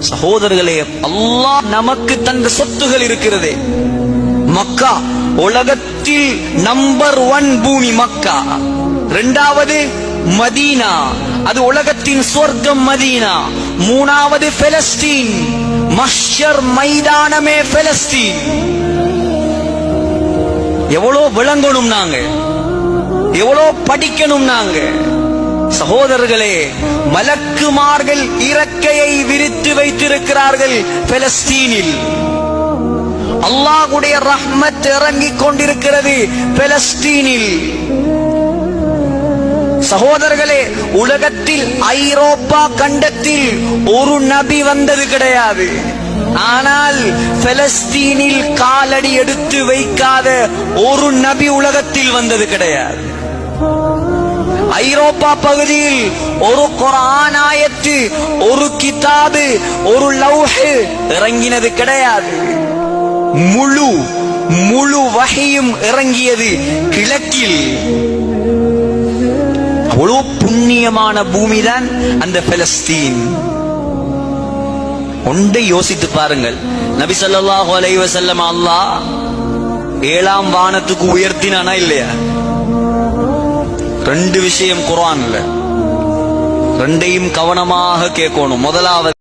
சகோதரர்களே, அல்லாஹ் நமக்கு தந்த சொத்துகள் இருக்கிறது. மக்கா உலகத்தில் நம்பர் 1 பூமி மக்கா. இரண்டாவது மதீனா, அது உலகத்தின் சொர்க்கம் மதீனா. மூணாவது பெலஸ்தீன், மஹ்ஷர் மைதானமே பெலஸ்தீன். எவ்வளோ விளங்கணும் நாங்க, எவ்வளோ படிக்கணும் நாங்க. சகோதரர்களே, மலக்குமார்கள் இறக்கையை விரித்து வைத்திருக்கிறார்கள் பெலஸ்தீனில். அல்லாஹ்வுடைய ரஹ்மத் இறங்கிக் கொண்டிருக்கிறது பெலஸ்தீனில். சகோதரர்களே, உலகத்தில் ஐரோப்பா கண்டத்தில் ஒரு நபி வந்தது கிடையாது. ஆனால் பெலஸ்தீனில் காலடி எடுத்து வைக்காத ஒரு நபி உலகத்தில் வந்தது கிடையாது. ஐரோப்பா பகுதியில் ஒரு குர்ஆன் ஆயத்து, ஒரு கிதாபு, ஒரு லௌஹ் இறங்கினது கிடையாது. முழு வஹியும் இறங்கியது கிழக்கில். அவ்வளவு புண்ணியமான பூமிதான் அந்த பெலஸ்தீன். ஒன்றை யோசித்து பாருங்கள். நபி ஸல்லல்லாஹு அலைஹி வஸல்லம் அல்லாஹ் 7ஆம் வானத்துக்கு உயர்த்தினானா இல்லையா? 2 விஷயம் குர்ஆன்ல, 2ஐயும் கவனமாக கேட்கணும். முதலாவது